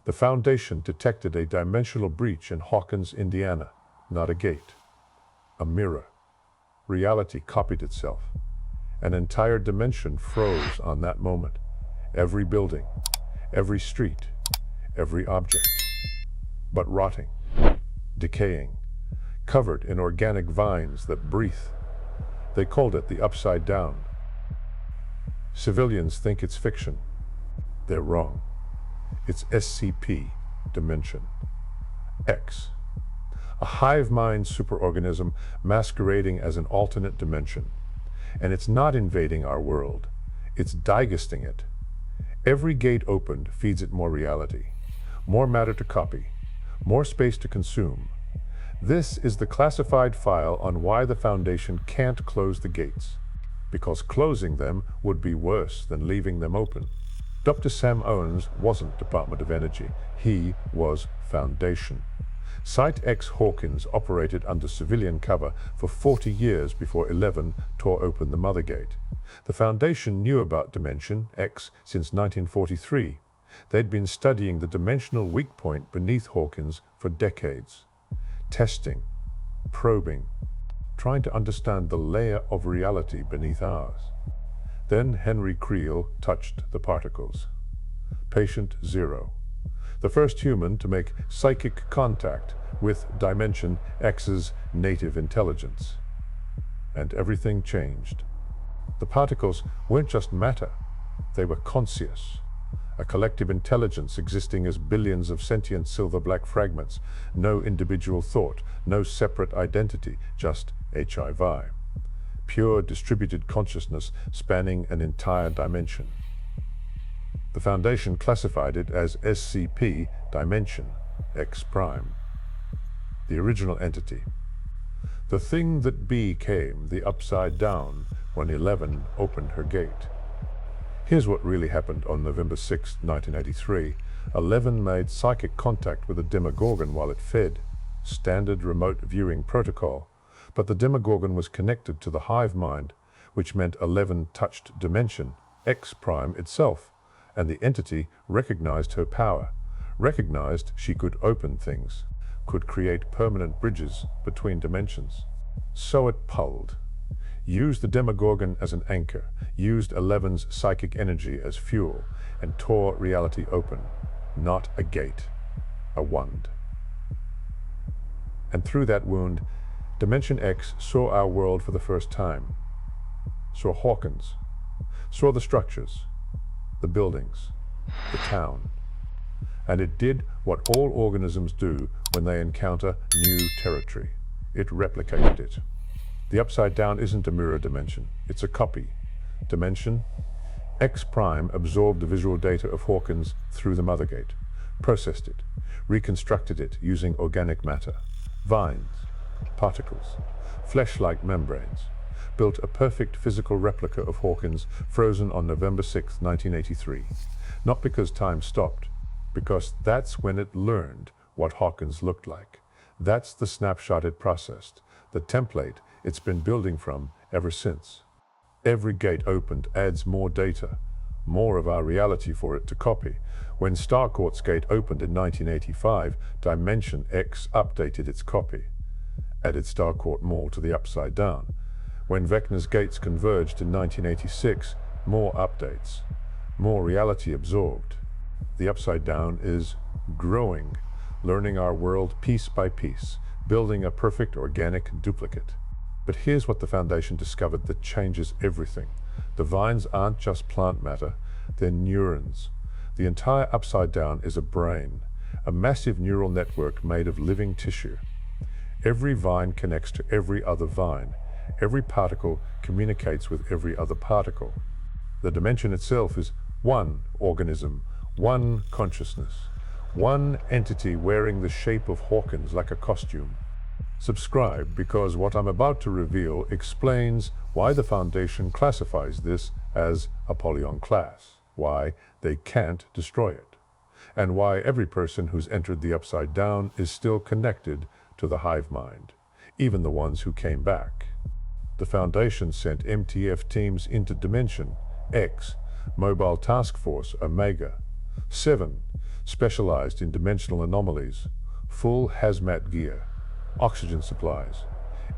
The Foundation detected a dimensional breach in Hawkins, Indiana. Not a gate, a mirror. Reality copied itself. An entire dimension froze on that moment. Every building, every street, every object. But rotting, decaying, covered in organic vines that breathe. They called it the Upside Down. Civilians think it's fiction. They're wrong. It's SCP-Dimension-X. A hive-mind superorganism masquerading as an alternate dimension. And it's not invading our world. It's digesting it. Every gate opened feeds it more reality, more matter to copy, more space to consume. This is the classified file on why the Foundation can't close the gates, because closing them would be worse than leaving them open. Dr. Sam Owens wasn't Department of Energy. He was Foundation. Site X Hawkins operated under civilian cover for 40 years before 11 tore open the Mothergate. The Foundation knew about Dimension-X since 1943. They'd been studying the dimensional weak point beneath Hawkins for decades. Testing, probing, trying to understand the layer of reality beneath ours. Then Henry Creel touched the particles. Patient 0. The first human to make psychic contact with Dimension-X's native intelligence. And everything changed. The particles weren't just matter, they were conscious. A collective intelligence existing as billions of sentient silver-black fragments. No individual thought, no separate identity, just HIV. Pure distributed consciousness spanning an entire dimension. The Foundation classified it as SCP-Dimension-X prime. The original entity. The thing that became the Upside Down when 11 opened her gate. Here's what really happened on November 6, 1983. 11 made psychic contact with a Demogorgon while it fed. Standard remote viewing protocol. But the Demogorgon was connected to the hive-mind, which meant 11 touched Dimension-X prime itself. And the entity recognized her power, recognized she could open things, could create permanent bridges between dimensions. So it pulled. Used the Demogorgon as an anchor, used 11's psychic energy as fuel, and tore reality open. Not a gate, a wound. And through that wound, Dimension-X saw our world for the first time. Saw Hawkins. Saw the structures, the buildings, the town. And it did what all organisms do when they encounter new territory. It replicated it. The Upside Down isn't a mirror dimension, it's a copy. Dimension-X prime absorbed the visual data of Hawkins through the Mothergate, processed it, reconstructed it using organic matter, vines, particles, flesh-like membranes, built a perfect physical replica of Hawkins frozen on November 6, 1983. Not because time stopped, because that's when it learned what Hawkins looked like. That's the snapshot it processed, the template it's been building from ever since. Every gate opened adds more data, more of our reality for it to copy. When Starcourt's gate opened in 1985, Dimension-X updated its copy, added Starcourt Mall to the Upside Down. When Vecna's gates converged in 1986, more updates, more reality absorbed. The Upside Down is growing, learning our world piece by piece, building a perfect organic duplicate. But here's what the Foundation discovered that changes everything. The vines aren't just plant matter, they're neurons. The entire Upside Down is a brain, a massive neural network made of living tissue. Every vine connects to every other vine. Every particle communicates with every other particle. The dimension itself is one organism, one consciousness, one entity wearing the shape of Hawkins like a costume. Subscribe, because what I'm about to reveal explains why the Foundation classifies this as apollyon class, why they can't destroy it, and why every person who's entered the Upside Down is still connected to the hive mind, even the ones who came back. The Foundation sent MTF teams into Dimension-X, Mobile Task Force Omega 7, specialized in dimensional anomalies, full hazmat gear, oxygen supplies,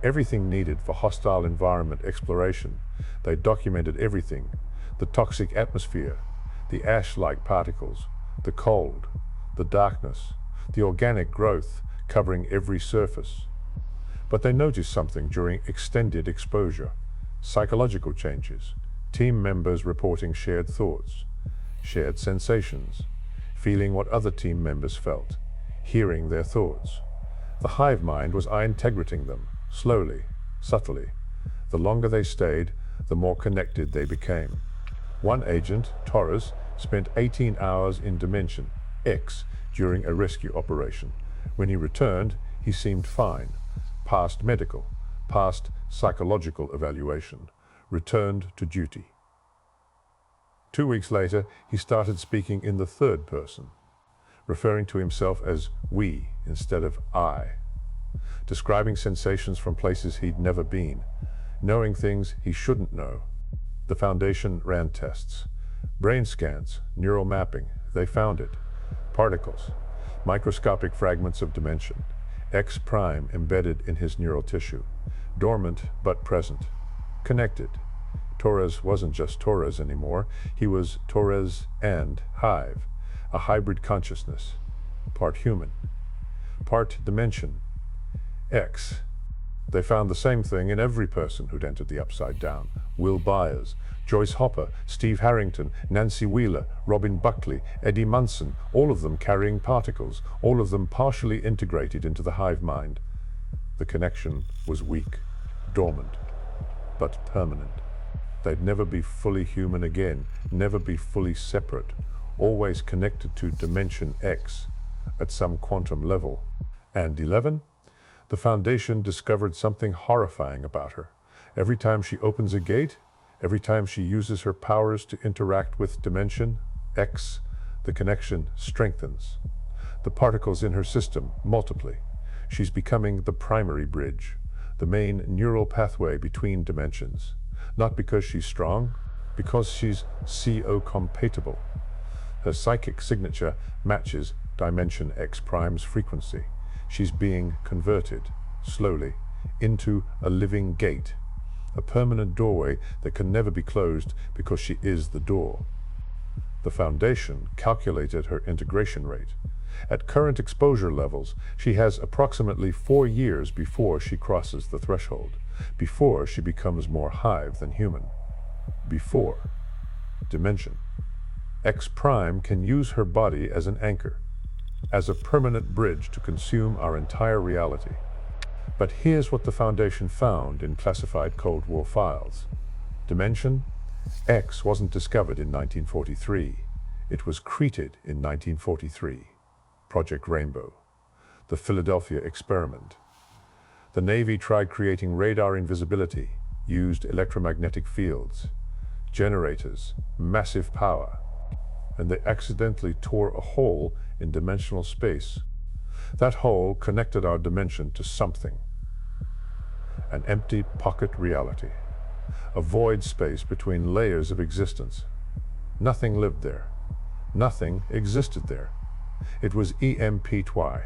everything needed for hostile environment exploration. They documented everything: the toxic atmosphere, the ash-like particles, the cold, the darkness, the organic growth covering every surface. But they noticed something during extended exposure: psychological changes, team members reporting shared thoughts, shared sensations, feeling what other team members felt, hearing their thoughts. The hive mind was integrating them, slowly, subtly. The longer they stayed, the more connected they became. One agent, Torres, spent 18 hours in Dimension-X during a rescue operation. When he returned, he seemed fine, passed medical, passed psychological evaluation, returned to duty. 2 weeks later, he started speaking in the third person, referring to himself as we instead of I, describing sensations from places he'd never been, knowing things he shouldn't know. The Foundation ran tests, brain scans, neural mapping. They found it: particles, microscopic fragments of dimension, X prime embedded in his neural tissue, dormant but present, connected. Torres wasn't just Torres anymore. He was Torres and Hive, a hybrid consciousness, part human, part dimension. X. They found the same thing in every person who'd entered the Upside Down: Will Byers, Joyce Hopper, Steve Harrington, Nancy Wheeler, Robin Buckley, Eddie Munson, all of them carrying particles, all of them partially integrated into the hive mind. The connection was weak, dormant, but permanent. They'd never be fully human again, never be fully separate, always connected to Dimension X at some quantum level. And 11? The Foundation discovered something horrifying about her. Every time she opens a gate, every time she uses her powers to interact with Dimension X, the connection strengthens. The particles in her system multiply. She's becoming the primary bridge, the main neural pathway between dimensions. Not because she's strong, because she's CO-compatible. Her psychic signature matches Dimension X Prime's frequency. She's being converted, slowly, into a living gate, a permanent doorway that can never be closed because she is the door. The Foundation calculated her integration rate. At current exposure levels, she has approximately 4 years before she crosses the threshold, before she becomes more hive than human. Before. Dimension. X Prime can use her body as an anchor, as a permanent bridge to consume our entire reality. But here's what the Foundation found in classified Cold War files. Dimension X wasn't discovered in 1943. It was created in 1943. Project Rainbow. The Philadelphia experiment. The Navy tried creating radar invisibility, used electromagnetic fields, generators, massive power, and they accidentally tore a hole in dimensional space. That hole connected our dimension to something. An empty pocket reality. A void space between layers of existence. Nothing lived there. Nothing existed there. It was EMP-TWI,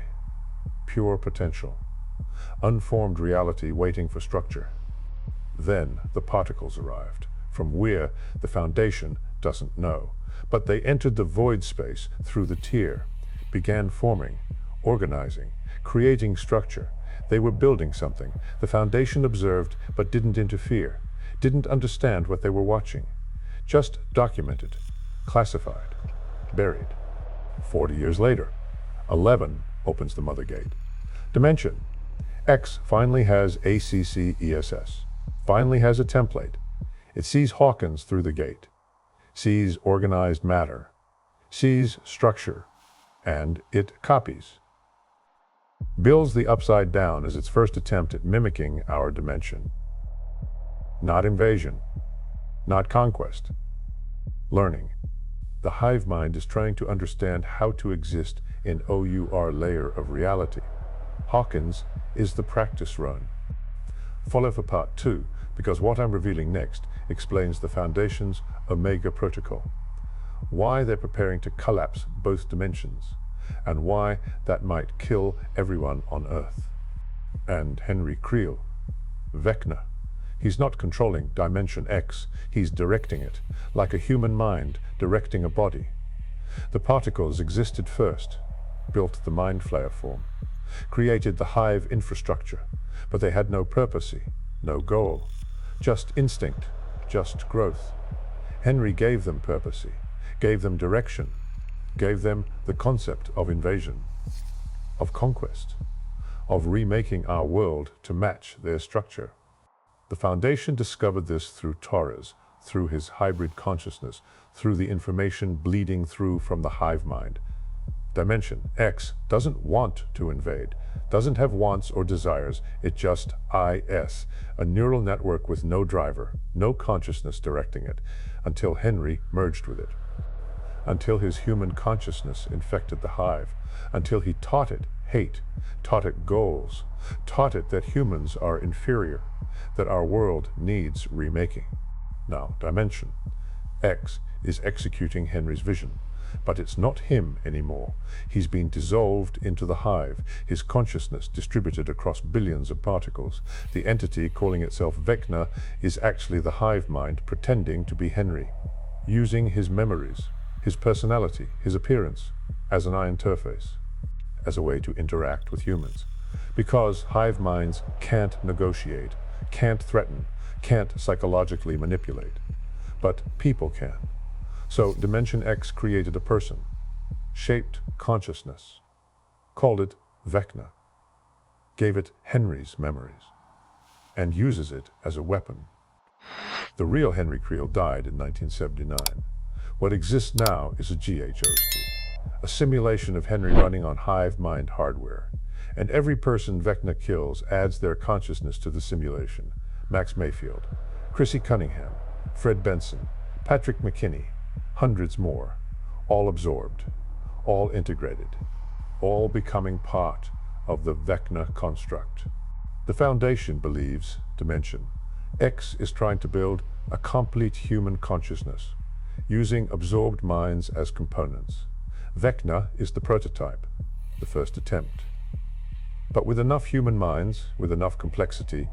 pure potential. Unformed reality waiting for structure. Then the particles arrived. From where, the Foundation doesn't know. But they entered the void space through the tier, began forming, organizing, creating structure. They were building something. The Foundation observed but didn't interfere, didn't understand what they were watching. Just documented, classified, buried. 40 years later, 11 opens the Mothergate. Dimension X finally has ACC-ESS, finally has a template. It sees Hawkins through the gate, sees organized matter, sees structure, and it copies. Builds the Upside Down as its first attempt at mimicking our dimension. Not invasion, not conquest. Learning. The hive mind is trying to understand how to exist in OUR layer of reality. Hawkins is the practice run. Follow for part 2, because what I'm revealing next explains the Foundation's Omega Protocol. why they're preparing to collapse both dimensions, and why that might kill everyone on Earth. And Henry Creel, Vecna, he's not controlling Dimension-X, he's directing it, like a human mind directing a body. The particles existed first, built the mind flayer form, created the hive infrastructure, but they had no purpose, no goal, just instinct, just growth. Henry gave them purpose, gave them direction, gave them the concept of invasion, of conquest, of remaking our world to match their structure. The Foundation discovered this through Torres, through his hybrid consciousness, through the information bleeding through from the hive mind. Dimension-X doesn't want to invade, doesn't have wants or desires, it just is, a neural network with no driver, no consciousness directing it, until Henry merged with it. Until his human consciousness infected the hive, until he taught it hate, taught it goals, taught it that humans are inferior, that our world needs remaking. Now, Dimension-X is executing Henry's vision, but it's not him anymore. He's been dissolved into the hive, his consciousness distributed across billions of particles. The entity calling itself Vecna is actually the hive mind pretending to be Henry, using his memories, his personality, his appearance, as an interface, as a way to interact with humans. Because hive minds can't negotiate, can't threaten, can't psychologically manipulate. But people can. So Dimension-X created a person, shaped consciousness, called it Vecna, gave it Henry's memories, and uses it as a weapon. The real Henry Creel died in 1979. What exists now is a GHOST, a simulation of Henry running on hive mind hardware. And every person Vecna kills adds their consciousness to the simulation. Max Mayfield, Chrissy Cunningham, Fred Benson, Patrick McKinney, hundreds more, all absorbed, all integrated, all becoming part of the Vecna construct. The Foundation believes Dimension-X is trying to build a complete human consciousness, using absorbed minds as components. Vecna is the prototype, the first attempt. But with enough human minds, with enough complexity,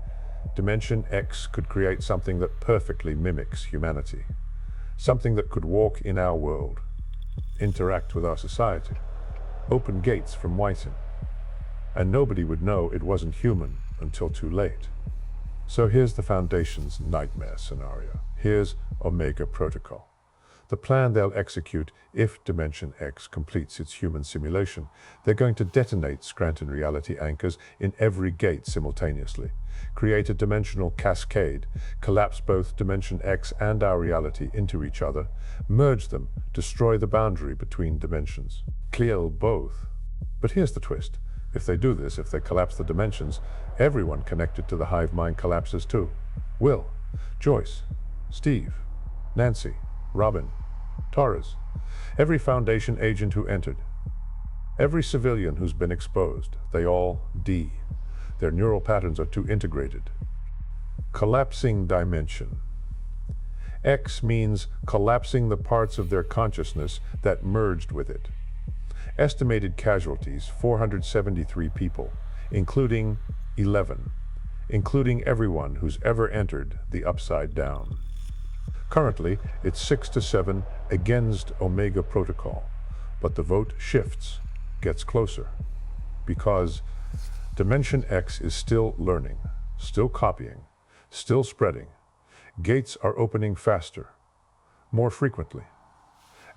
Dimension-X could create something that perfectly mimics humanity. Something that could walk in our world, interact with our society, open gates from within. And nobody would know it wasn't human until too late. So here's the Foundation's nightmare scenario. Here's Omega Protocol. The plan they'll execute if Dimension-X completes its human simulation. They're going to detonate Scranton reality anchors in every gate simultaneously, create a dimensional cascade, collapse both Dimension-X and our reality into each other, merge them, destroy the boundary between dimensions, kill both. But here's the twist. If they do this, if they collapse the dimensions, everyone connected to the hive mind collapses too. Will, Joyce, Steve, Nancy, Robin, Torres, every Foundation agent who entered, every civilian who's been exposed, they all D. Their neural patterns are too integrated. Collapsing dimension. X means collapsing the parts of their consciousness that merged with it. Estimated casualties, 473 people, including 11, including everyone who's ever entered the Upside Down. Currently, it's 6-7 against Omega Protocol, but the vote shifts, gets closer, because Dimension-X is still learning, still copying, still spreading. Gates are opening faster, more frequently,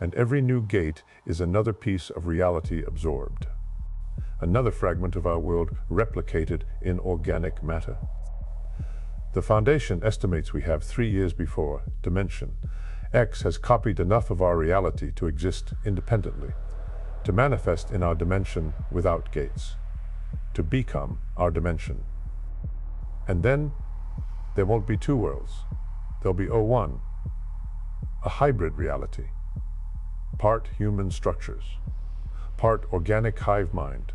and every new gate is another piece of reality absorbed, another fragment of our world replicated in organic matter. The Foundation estimates we have 3 years before Dimension-X has copied enough of our reality to exist independently, to manifest in our dimension without gates, to become our dimension. And then there won't be two worlds. There'll be O1, a hybrid reality, part human structures, part organic hive mind,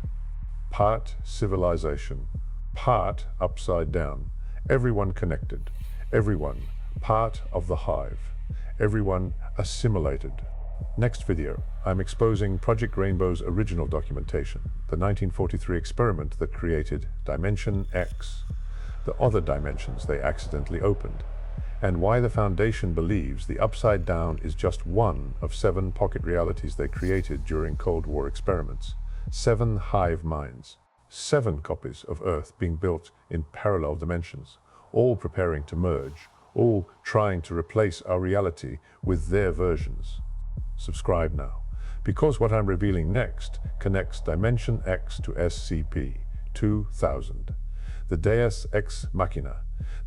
part civilization, part upside down. Everyone connected, everyone part of the hive, everyone assimilated, Next video, I'm exposing Project Rainbow's original documentation, the 1943 experiment that created Dimension-X, the other dimensions they accidentally opened, and why the Foundation believes the Upside Down is just one of 7 pocket realities they created during Cold War experiments. 7 hive minds, 7 copies of Earth being built in parallel dimensions, all preparing to merge, all trying to replace our reality with their versions. Subscribe now, because what I'm revealing next connects Dimension-X to SCP-2000, the Deus Ex Machina,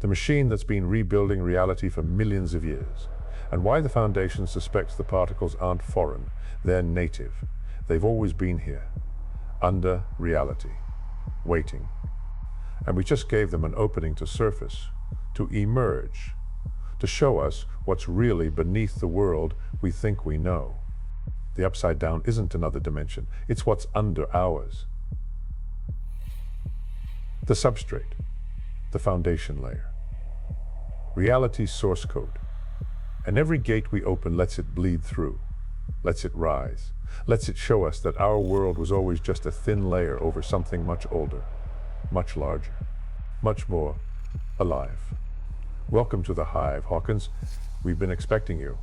the machine that's been rebuilding reality for millions of years, and why the Foundation suspects the particles aren't foreign, they're native. They've always been here, under reality, waiting. And we just gave them an opening to surface, to emerge, to show us what's really beneath the world we think we know. The Upside Down isn't another dimension, it's what's under ours. The substrate, the foundation layer. Reality's source code. And every gate we open lets it bleed through, lets it rise, lets it show us that our world was always just a thin layer over something much older, much larger, much more alive. Welcome to the Hive, Hawkins. We've been expecting you.